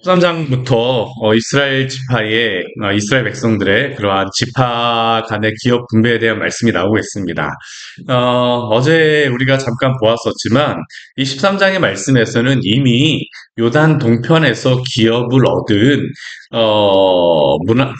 13장부터 이스라엘 지파의 이스라엘 백성들의 그러한 지파 간의 기업 분배에 대한 말씀이 나오고 있습니다. 어제 우리가 잠깐 보았었지만 이 13장의 말씀에서는 이미 요단 동편에서 기업을 얻은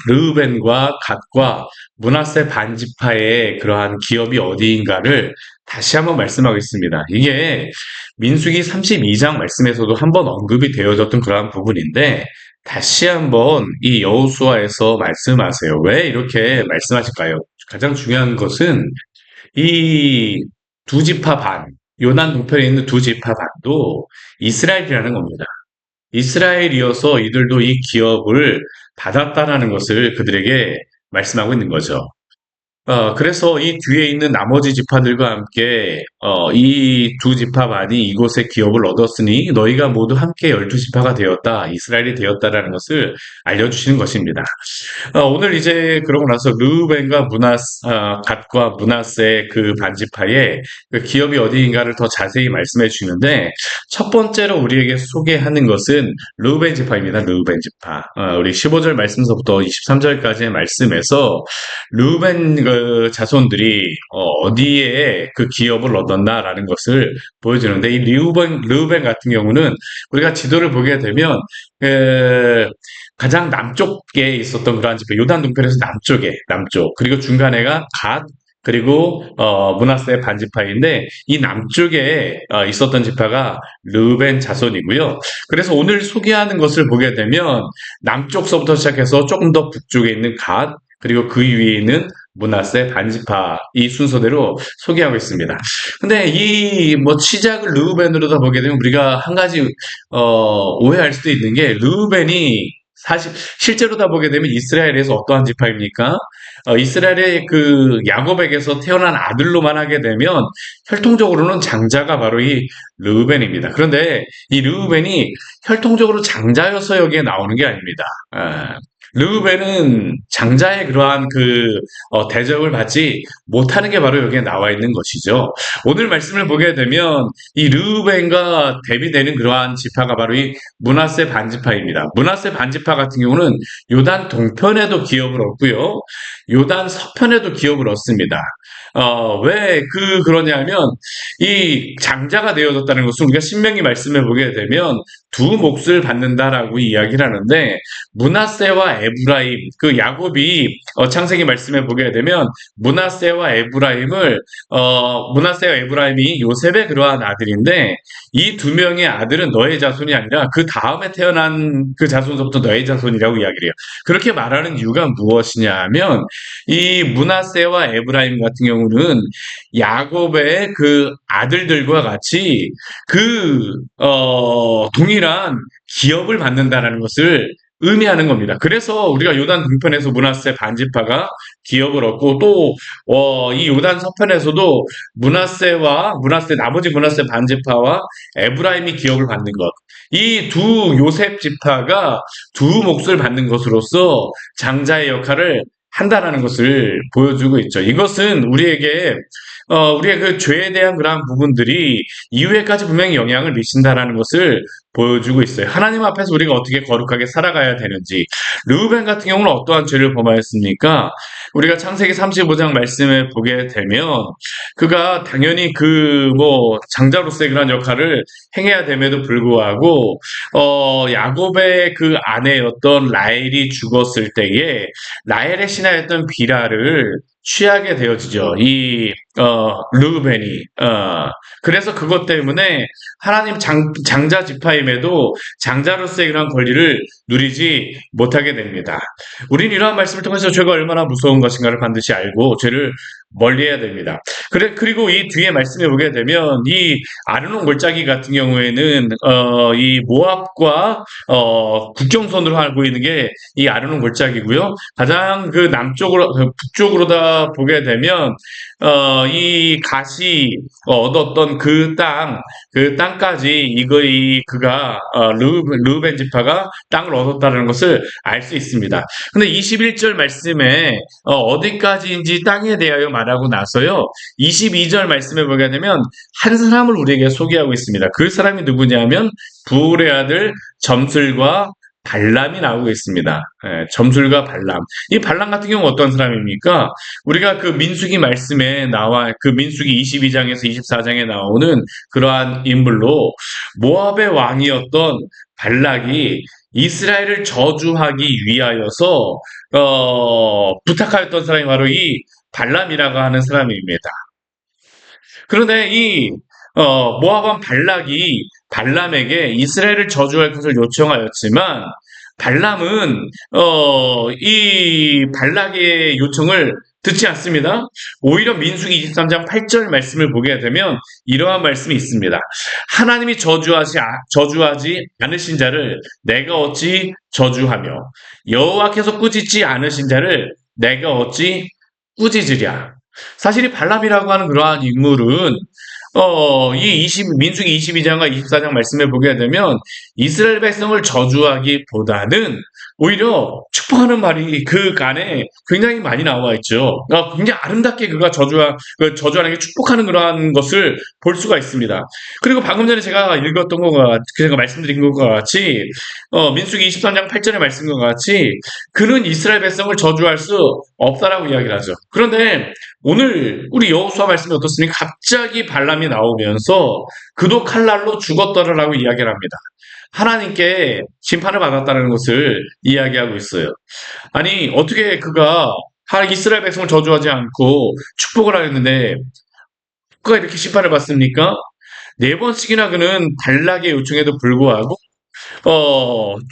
르우벤과 갓과 므낫세 반지파의 그러한 기업이 어디인가를 다시 한번 말씀하고 있습니다. 이게 민수기 32장 말씀에서도 한번 언급이 되어졌던 그러한 부분인데 다시 한번 이 여호수아에서 말씀하세요. 왜 이렇게 말씀하실까요? 가장 중요한 것은 이 두 지파 반, 요단 동편에 있는 두 지파 반도 이스라엘이라는 겁니다. 이스라엘이어서 이들도 이 기업을 받았다라는 것을 그들에게 말씀하고 있는 거죠. 그래서 이 뒤에 있는 나머지 지파들과 함께 이 두 지파만이 이곳에 기업을 얻었으니 너희가 모두 함께 12지파가 되었다, 이스라엘이 되었다라는 것을 알려주시는 것입니다. 오늘 이제 그러고 나서 르우벤과 갓과 므낫세의 그 반지파의 그 기업이 어디인가를 더 자세히 말씀해 주시는데 첫 번째로 우리에게 소개하는 것은 르우벤 지파입니다. 르우벤 지파. 우리 15절 말씀서부터 23절까지의 말씀에서 르우벤 그 자손들이 어디에 그 기업을 얻었나라는 것을 보여주는데 이 르우벤 같은 경우는 우리가 지도를 보게 되면 그 가장 남쪽에 있었던 그러한 지파, 요단 동편에서 남쪽, 그리고 중간에가 갓, 그리고 므낫세 반지파인데 이 남쪽에 있었던 지파가 르벤 자손이고요. 그래서 오늘 소개하는 것을 보게 되면 남쪽서부터 시작해서 조금 더 북쪽에 있는 갓, 그리고 그 위에 있는 므낫세 반지파, 이 순서대로 소개하고 있습니다. 근데 이 뭐 시작을 르우벤으로 다 보게 되면 우리가 한 가지 오해할 수도 있는 게 르우벤이 사실 실제로 다 보게 되면 이스라엘에서 어떠한 지파입니까? 이스라엘의 그 야곱에게서 태어난 아들로만 하게 되면 혈통적으로는 장자가 바로 이 르우벤입니다. 그런데 이 르우벤이 혈통적으로 장자여서 여기에 나오는 게 아닙니다. 르우벤은 장자의 그러한 그 대접을 받지 못하는 게 바로 여기에 나와 있는 것이죠. 오늘 말씀을 보게 되면 이 르우벤과 대비되는 그러한 지파가 바로 이 므낫세 반지파입니다. 므낫세 반지파 같은 경우는 요단 동편에도 기업을 얻고요, 요단 서편에도 기업을 얻습니다. 왜 그러냐면 이 장자가 되어졌다는 것은 우리가 신명기 말씀을 보게 되면 두 몫을 받는다라고 이야기를 하는데 므낫세와 에브라임, 그 야곱이 창세기 말씀에 보게 되면 므낫세와 에브라임이 요셉의 그러한 아들인데 이 두 명의 아들은 너의 자손이 아니라 그 다음에 태어난 그 자손부터 너의 자손이라고 이야기를 해요. 그렇게 말하는 이유가 무엇이냐 하면 이 므낫세와 에브라임 같은 경우는 야곱의 그 아들들과 같이 동일한 기업을 받는다라는 것을 의미하는 겁니다. 그래서 우리가 요단 동편에서 므낫세 반지파가 기업을 얻고 또 이 요단 서편에서도 나머지 므낫세 반지파와 에브라임이 기업을 받는 것. 이 두 요셉 지파가 두 몫을 받는 것으로서 장자의 역할을 한다라는 것을 보여주고 있죠. 이것은 우리의 그 죄에 대한 그러한 부분들이 이후에까지 분명히 영향을 미친다라는 것을 보여주고 있어요. 하나님 앞에서 우리가 어떻게 거룩하게 살아가야 되는지. 르우벤 같은 경우는 어떠한 죄를 범하였습니까? 우리가 창세기 35장 말씀을 보게 되면 그가 당연히 장자로서의 그런 역할을 행해야 됨에도 불구하고 야곱의 그 아내였던 라헬이 죽었을 때에 라헬의 신하였던 비라를 취하게 되어지죠. 르우벤이. 그래서 그것 때문에 하나님 장자 지파임에도 장자로서의 그런 권리를 누리지 못하게 됩니다. 우린 이러한 말씀을 통해서 죄가 얼마나 무서운 것인가를 반드시 알고 죄를 멀리해야 됩니다. 그리고 이 뒤에 말씀해 보게 되면 이 아르논 골짜기 같은 경우에는 이 모압과 국경선으로 알고 있는 게 이 아르논 골짜기고요. 가장 그 북쪽으로 다 보게 되면 이 갓이 얻었던 그 땅까지 그가 르우벤 지파가 땅을 얻었다는 것을 알 수 있습니다. 근데 21절 말씀에 어디까지인지 땅에 대하여 말하고 나서요, 22절 말씀에 보게 되면 한 사람을 우리에게 소개하고 있습니다. 그 사람이 누구냐면 부울의 아들 점슬과 발람이 나오고 있습니다. 예, 점술가 발람. 이 발람 같은 경우는 어떤 사람입니까? 우리가 그 민수기 말씀에 나와 그 민수기 22장에서 24장에 나오는 그러한 인물로 모압의 왕이었던 발락이 이스라엘을 저주하기 위하여서 부탁하였던 사람이 바로 이 발람이라고 하는 사람입니다. 그런데 이 모압 왕 발락이 발람에게 이스라엘을 저주할 것을 요청하였지만 발람은 이 발락의 요청을 듣지 않습니다. 오히려 민수기 23장 8절 말씀을 보게 되면 이러한 말씀이 있습니다. 하나님이 저주하지 않으신 자를 내가 어찌 저주하며 여호와께서 꾸짖지 않으신 자를 내가 어찌 꾸짖으랴. 사실 이 발람이라고 하는 그러한 인물은 민수기 22장과 24장 말씀을 보게 되면 이스라엘 백성을 저주하기보다는 오히려 축복하는 말이 그 간에 굉장히 많이 나와 있죠. 굉장히 아름답게 그가 저주하는 게 축복하는 그러한 것을 볼 수가 있습니다. 그리고 방금 전에 제가 읽었던 것과 제가 말씀드린 것과 같이 민수기 23장 8절의 말씀과 같이 그는 이스라엘 백성을 저주할 수 없다라고 이야기를 하죠. 그런데 오늘 우리 여호수아 말씀이 어떻습니까? 갑자기 발람이 나오면서 그도 칼날로 죽었더라라고 이야기를 합니다. 하나님께 심판을 받았다는 것을 이야기하고 있어요. 아니 어떻게 그가 이스라엘 백성을 저주하지 않고 축복을 하였는데 그가 이렇게 심판을 받습니까? 네 번씩이나 그는 발락의 요청에도 불구하고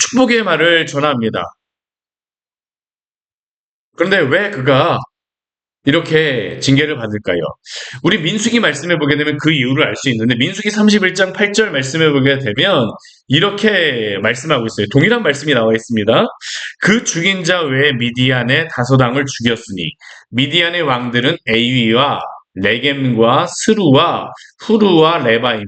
축복의 말을 전합니다. 그런데 왜 그가 이렇게 징계를 받을까요? 우리 민수기 말씀에 보게 되면 그 이유를 알 수 있는데 민수기 31장 8절 말씀에 보게 되면 이렇게 말씀하고 있어요. 동일한 말씀이 나와 있습니다. 그 죽인 자 외에 미디안의 다소당을 죽였으니 미디안의 왕들은 에위와 레겜과 스루와 후루와 레바이며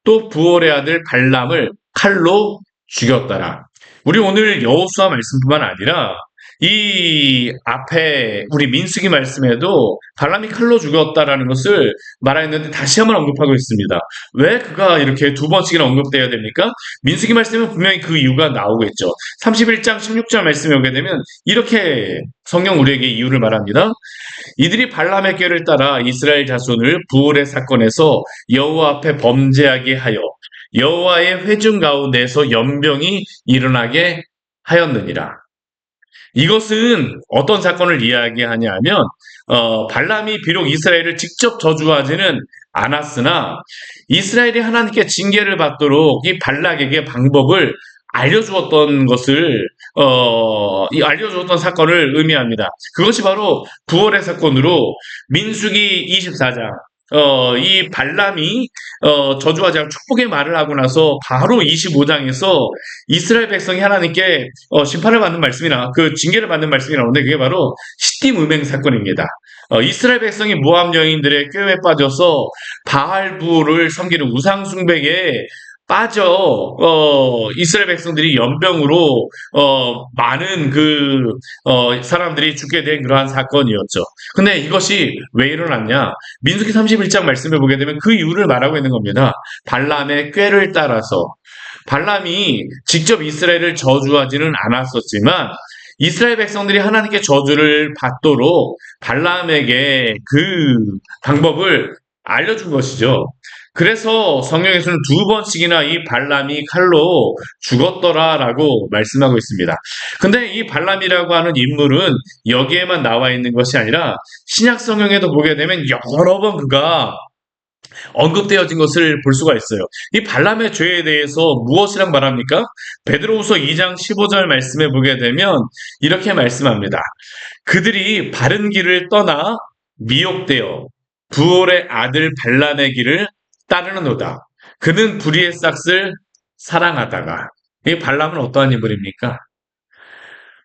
또 부올의 아들 발람을 칼로 죽였더라. 우리 오늘 여호수아 말씀뿐만 아니라 이 앞에 우리 민수기 말씀에도 발람이 칼로 죽었다라는 것을 말하였는데 다시 한번 언급하고 있습니다. 왜 그가 이렇게 두 번씩이나 언급되어야 됩니까? 민수기 말씀은 분명히 그 이유가 나오겠죠. 31장 16절 말씀에 오게 되면 이렇게 성경 우리에게 이유를 말합니다. 이들이 발람의 꾀를 따라 이스라엘 자손을 부올의 사건에서 여호와 앞에 범죄하게 하여 여호와의 회중 가운데서 연병이 일어나게 하였느니라. 이것은 어떤 사건을 이야기하냐면 발람이 비록 이스라엘을 직접 저주하지는 않았으나 이스라엘이 하나님께 징계를 받도록 이 발락에게 방법을 알려주었던 사건을 의미합니다. 그것이 바로 부활의 사건으로 민수기 24장 이 발람이 저주하지 않고 축복의 말을 하고 나서 바로 25장에서 이스라엘 백성이 하나님께 심판을 받는 말씀이나 그 징계를 받는 말씀이 나오는데 그게 바로 시딤 음행 사건입니다. 이스라엘 백성이 모압 여인들의 꾀에 빠져서 바알부를 섬기는 우상 숭배에 빠져 이스라엘 백성들이 연병으로 많은 사람들이 죽게 된 그러한 사건이었죠. 근데 이것이 왜 일어났냐? 민수기 31장 말씀을 보게 되면 그 이유를 말하고 있는 겁니다. 발람의 꾀를 따라서 발람이 직접 이스라엘을 저주하지는 않았었지만 이스라엘 백성들이 하나님께 저주를 받도록 발람에게 그 방법을 알려준 것이죠. 그래서 성경에서는 두 번씩이나 이 발람이 칼로 죽었더라라고 말씀하고 있습니다. 근데 이 발람이라고 하는 인물은 여기에만 나와 있는 것이 아니라 신약 성경에도 보게 되면 여러 번 그가 언급되어진 것을 볼 수가 있어요. 이 발람의 죄에 대해서 무엇이랑 말합니까? 베드로후서 2장 15절 말씀에 보게 되면 이렇게 말씀합니다. 그들이 바른 길을 떠나 미혹되어 부올의 아들 발람의 길을 따르는도다. 그는 불의의 싹을 사랑하다가 이 발람은 어떠한 인물입니까?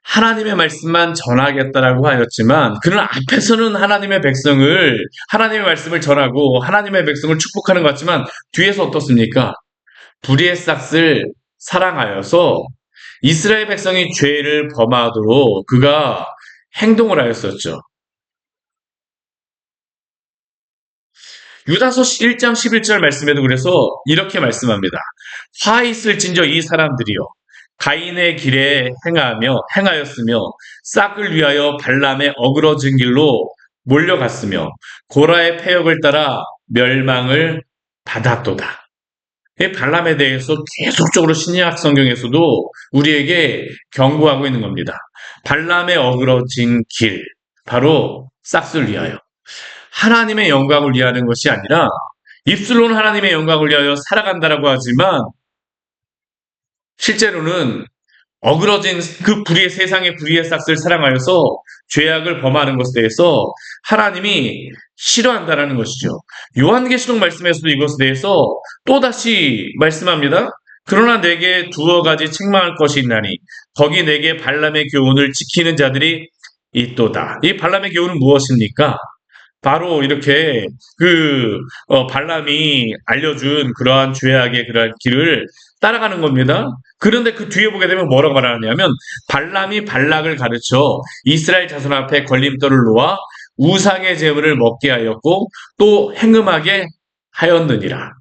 하나님의 말씀만 전하겠다라고 하였지만 그는 앞에서는 하나님의 말씀을 전하고 하나님의 백성을 축복하는 것 같지만 뒤에서 어떻습니까? 불의의 싹을 사랑하여서 이스라엘 백성이 죄를 범하도록 그가 행동을 하였었죠. 유다서 1장 11절 말씀에도 그래서 이렇게 말씀합니다. 화 있을진저 이 사람들이여 가인의 길에 행하였으며 싹을 위하여 발람의 어그러진 길로 몰려갔으며 고라의 패역을 따라 멸망을 받았도다. 이 발람에 대해서 계속적으로 신약 성경에서도 우리에게 경고하고 있는 겁니다. 발람의 어그러진 길, 바로 싹을 위하여. 하나님의 영광을 위하는 것이 아니라 입술로는 하나님의 영광을 위하여 살아간다라고 하지만 실제로는 어그러진 그 불의의 세상의 불의의 싹을 사랑하여서 죄악을 범하는 것에 대해서 하나님이 싫어한다라는 것이죠. 요한계시록 말씀에서도 이것에 대해서 또다시 말씀합니다. 그러나 내게 두어 가지 책망할 것이 있나니 거기 내게 발람의 교훈을 지키는 자들이 있도다. 이 발람의 교훈은 무엇입니까? 바로 이렇게 발람이 알려준 그러한 죄악의 그러한 길을 따라가는 겁니다. 그런데 그 뒤에 보게 되면 뭐라고 말하냐면 발람이 발락을 가르쳐 이스라엘 자손 앞에 걸림돌을 놓아 우상의 제물을 먹게 하였고 또 행음하게 하였느니라.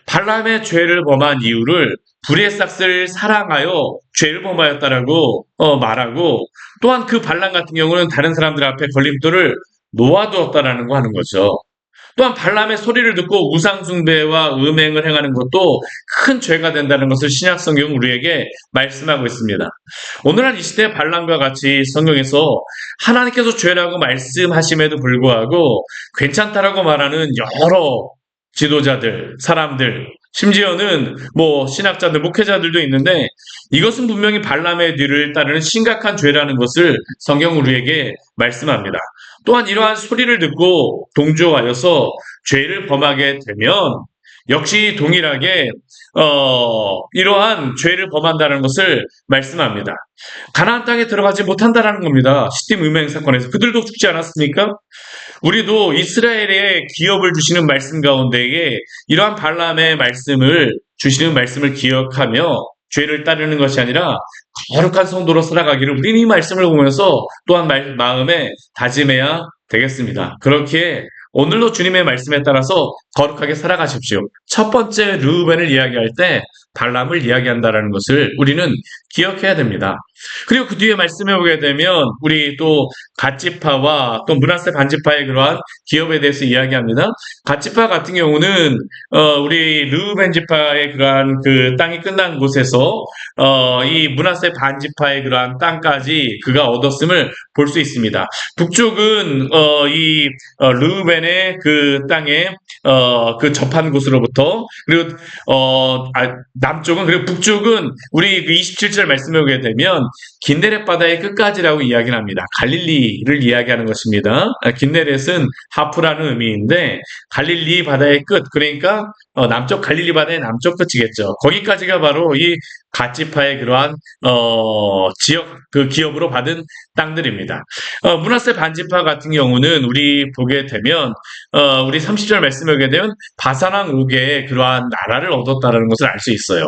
발람의 죄를 범한 이유를 불의 싹을 사랑하여 죄를 범하였다라고 말하고 또한 그 발람 같은 경우는 다른 사람들 앞에 걸림돌을 놓아두었다라는 거 하는 거죠. 또한 발람의 소리를 듣고 우상 숭배와 음행을 행하는 것도 큰 죄가 된다는 것을 신약 성경은 우리에게 말씀하고 있습니다. 오늘날 이 시대 발람과 같이 성경에서 하나님께서 죄라고 말씀하심에도 불구하고 괜찮다라고 말하는 여러 지도자들, 사람들, 심지어는 신학자들, 목회자들도 있는데 이것은 분명히 발람의 뒤를 따르는 심각한 죄라는 것을 성경 우리에게 말씀합니다. 또한 이러한 소리를 듣고 동조하여서 죄를 범하게 되면 역시 동일하게 이러한 죄를 범한다는 것을 말씀합니다. 가나안 땅에 들어가지 못한다라는 겁니다. 시딤 음행 사건에서 그들도 죽지 않았습니까? 우리도 이스라엘의 기업을 주시는 말씀 가운데에 이러한 발람의 말씀을 주시는 말씀을 기억하며 죄를 따르는 것이 아니라 거룩한 성도로 살아가기를 우리는 이 말씀을 보면서 또한 마음에 다짐해야 되겠습니다. 그렇게 오늘도 주님의 말씀에 따라서 거룩하게 살아가십시오. 첫 번째 르우벤을 이야기할 때 발람을 이야기한다는 것을 우리는 기억해야 됩니다. 그리고 그 뒤에 말씀해 보게 되면 우리 또 갓지파와 또 므낫세 반지파의 그러한 기업에 대해서 이야기합니다. 갓지파 같은 경우는 우리 르우벤 지파의 그러한 그 땅이 끝난 곳에서 이 므낫세 반지파의 그러한 땅까지 그가 얻었음을 볼 수 있습니다. 북쪽은 이 르우벤의 그 땅에 그 접한 곳으로부터 그리고 남쪽은 그리고 북쪽은 우리 그 27절 말씀해 보게 되면 긴네렛 바다의 끝까지라고 이야기를 합니다. 갈릴리를 이야기하는 것입니다. 긴네렛은 하프라는 의미인데 갈릴리 바다의 끝 그러니까 남쪽 갈릴리 바다의 남쪽 끝이겠죠. 거기까지가 바로 이 갓지파의 그러한 지역 그 기업으로 받은 땅들입니다. 므낫세 반지파 같은 경우는 우리 보게 되면 우리 30절 말씀을 보게 되면 바산왕 옥의 그러한 나라를 얻었다는 것을 알 수 있어요.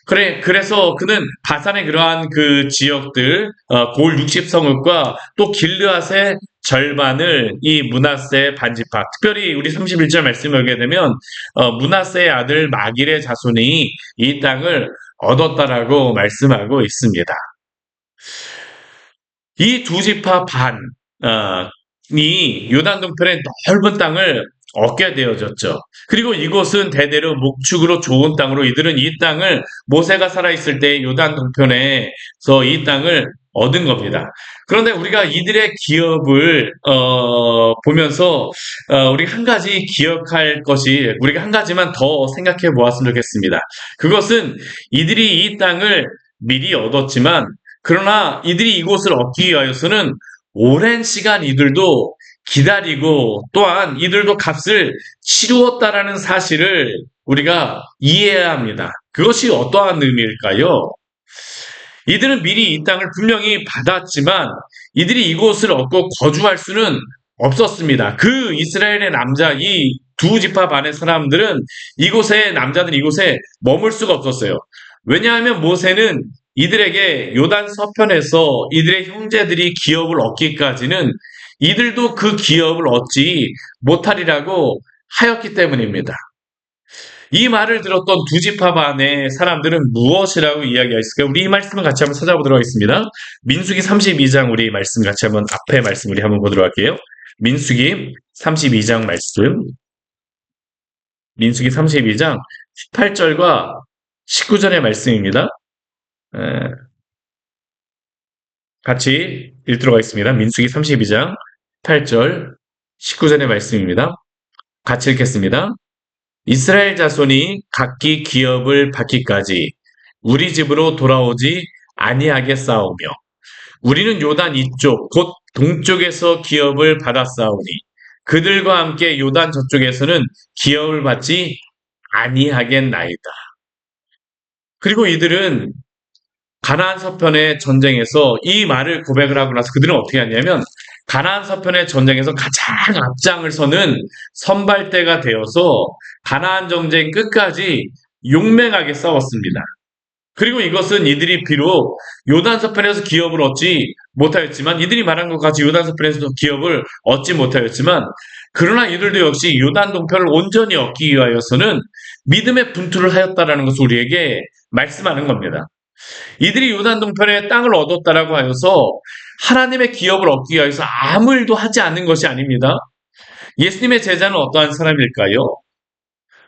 그래서 그는 바산의 그러한 그 지역들, 골 60성읍과 또 길르앗의 절반을 이 므낫세 반지파, 특별히 우리 31절 말씀을 보게 되면, 므낫세의 아들 마길의 자손이 이 땅을 얻었다라고 말씀하고 있습니다. 이 두 지파 반이 요단 동편의 넓은 땅을 얻게 되어졌죠. 그리고 이곳은 대대로 목축으로 좋은 땅으로 이들은 이 땅을 모세가 살아있을 때 요단 동편에서 이 땅을 얻은 겁니다. 그런데 우리가 이들의 기업을 보면서 우리가 한 가지 기억할 것이 우리가 한 가지만 더 생각해 보았으면 좋겠습니다. 그것은 이들이 이 땅을 미리 얻었지만 그러나 이들이 이곳을 얻기 위하여서는 오랜 시간 이들도 기다리고 또한 이들도 값을 치루었다라는 사실을 우리가 이해해야 합니다. 그것이 어떠한 의미일까요? 이들은 미리 이 땅을 분명히 받았지만 이들이 이곳을 얻고 거주할 수는 없었습니다. 그 이스라엘의 남자 이 두 지파 반의 사람들은 남자들이 이곳에 머물 수가 없었어요. 왜냐하면 모세는 이들에게 요단 서편에서 이들의 형제들이 기업을 얻기까지는 이들도 그 기업을 얻지 못하리라고 하였기 때문입니다. 이 말을 들었던 두 지파 반의 사람들은 무엇이라고 이야기했을까요? 우리 이 말씀을 같이 한번 찾아보도록 하겠습니다. 민수기 32장 우리 말씀 같이 한번 앞에 말씀 우리 한번 보도록 할게요. 민수기 32장 말씀. 민수기 32장 18절과 19절의 말씀입니다. 같이 읽도록 하겠습니다. 민수기 32장 8절 19절의 말씀입니다. 같이 읽겠습니다. 이스라엘 자손이 각기 기업을 받기까지 우리 집으로 돌아오지 아니하겠사오며 우리는 요단 이쪽 곧 동쪽에서 기업을 받았사오니 그들과 함께 요단 저쪽에서는 기업을 받지 아니하겠나이다. 그리고 이들은 가나안 서편의 전쟁에서 이 말을 고백을 하고 나서 그들은 어떻게 하냐면 가나안 서편의 전쟁에서 가장 앞장을 서는 선발대가 되어서 가나안 전쟁 끝까지 용맹하게 싸웠습니다. 그리고 이것은 이들이 비록 요단 서편에서 기업을 얻지 못하였지만 이들이 말한 것 같이 요단 서편에서도 기업을 얻지 못하였지만 그러나 이들도 역시 요단 동편을 온전히 얻기 위하여서는 믿음의 분투를 하였다라는 것을 우리에게 말씀하는 겁니다. 이들이 요단 동편의 땅을 얻었다라고 하여서 하나님의 기업을 얻기 위해서 아무 일도 하지 않는 것이 아닙니다. 예수님의 제자는 어떠한 사람일까요?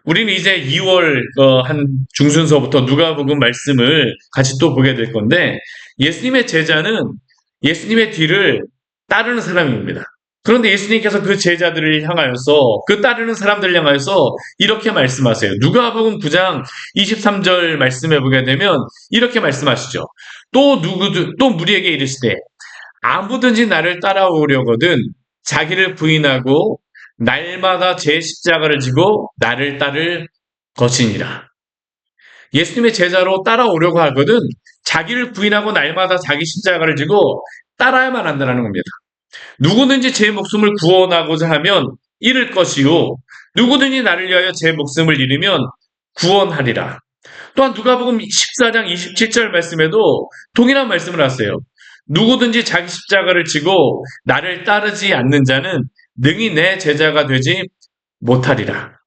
우리는 이제 2월 한 중순서부터 누가복음 말씀을 같이 또 보게 될 건데 예수님의 제자는 예수님의 뒤를 따르는 사람입니다. 그런데 예수님께서 그 제자들을 향하여서 그 따르는 사람들을 향하여서 이렇게 말씀하세요. 누가복음 9장 23절 말씀해 보게 되면 이렇게 말씀하시죠. 또 무리에게 이르시되 아무든지 나를 따라오려거든 자기를 부인하고 날마다 제 십자가를 지고 나를 따를 것이니라. 예수님의 제자로 따라오려고 하거든 자기를 부인하고 날마다 자기 십자가를 지고 따라야만 한다는 겁니다. 누구든지 제 목숨을 구원하고자 하면 잃을 것이요 누구든지 나를 위하여 제 목숨을 잃으면 구원하리라. 또한 누가복음 14장 27절 말씀에도 동일한 말씀을 하세요. 누구든지 자기 십자가를 지고 나를 따르지 않는 자는 능히 내 제자가 되지 못하리라.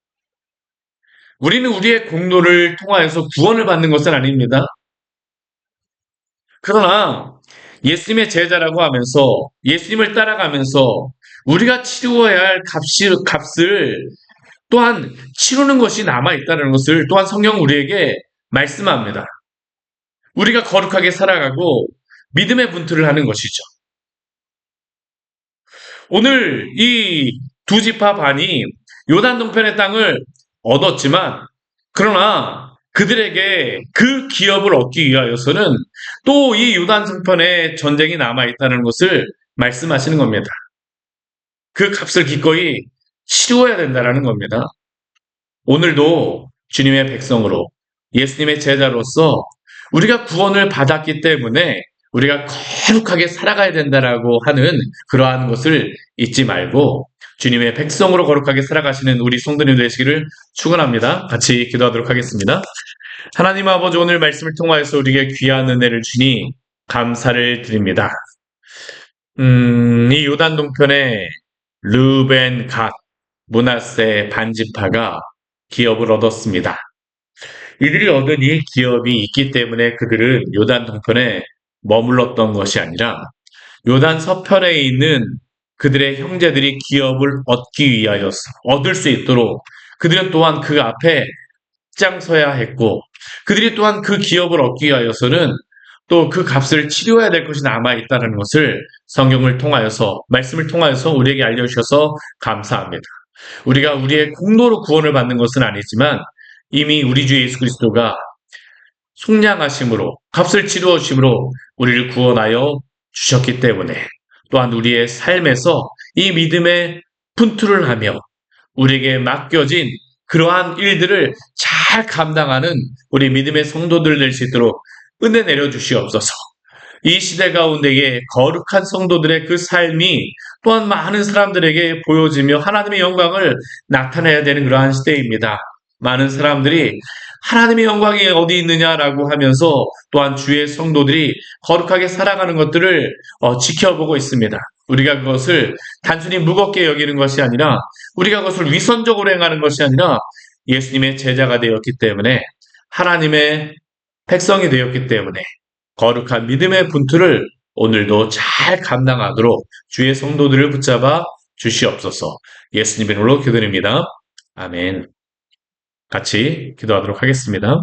우리는 우리의 공로를 통하여서 구원을 받는 것은 아닙니다. 그러나 예수님의 제자라고 하면서 예수님을 따라가면서 우리가 치루어야 할 값을 또한 치르는 것이 남아있다는 것을 또한 성경은 우리에게 말씀합니다. 우리가 거룩하게 살아가고 믿음의 분투를 하는 것이죠. 오늘 이 두 지파 반이 요단 동편의 땅을 얻었지만 그러나 그들에게 그 기업을 얻기 위하여서는 또 이 요단 동편에 전쟁이 남아있다는 것을 말씀하시는 겁니다. 그 값을 기꺼이 치루어야 된다는 겁니다. 오늘도 주님의 백성으로 예수님의 제자로서 우리가 구원을 받았기 때문에 우리가 거룩하게 살아가야 된다라고 하는 그러한 것을 잊지 말고 주님의 백성으로 거룩하게 살아가시는 우리 성도님 되시기를 축원합니다. 같이 기도하도록 하겠습니다. 하나님 아버지 오늘 말씀을 통하여서 우리에게 귀한 은혜를 주니 감사를 드립니다. 이 요단 동편에 르벤, 갓, 므낫세 반지파가 기업을 얻었습니다. 이들이 얻은 이 기업이 있기 때문에 그들은 요단 동편에 머물렀던 것이 아니라 요단 서편에 있는 그들의 형제들이 기업을 얻기 위하여서 얻을 수 있도록 그들은 또한 그 앞에 앞장서야 했고 그들이 또한 그 기업을 얻기 위하여서는 또 그 값을 치료해야 될 것이 남아있다는 것을 성경을 통하여서 말씀을 통하여서 우리에게 알려주셔서 감사합니다. 우리가 우리의 공로로 구원을 받는 것은 아니지만 이미 우리 주 예수 그리스도가 속량하심으로 값을 치루어 주심으로 우리를 구원하여 주셨기 때문에 또한 우리의 삶에서 이 믿음의 분투를 하며 우리에게 맡겨진 그러한 일들을 잘 감당하는 우리 믿음의 성도들 될 수 있도록 은혜 내려주시옵소서. 이 시대 가운데에 거룩한 성도들의 그 삶이 또한 많은 사람들에게 보여지며 하나님의 영광을 나타내야 되는 그러한 시대입니다. 많은 사람들이 하나님의 영광이 어디 있느냐라고 하면서 또한 주의 성도들이 거룩하게 살아가는 것들을 지켜보고 있습니다. 우리가 그것을 단순히 무겁게 여기는 것이 아니라 우리가 그것을 위선적으로 행하는 것이 아니라 예수님의 제자가 되었기 때문에 하나님의 백성이 되었기 때문에 거룩한 믿음의 분투를 오늘도 잘 감당하도록 주의 성도들을 붙잡아 주시옵소서. 예수님의 이름으로 기도드립니다. 아멘. 같이 기도하도록 하겠습니다.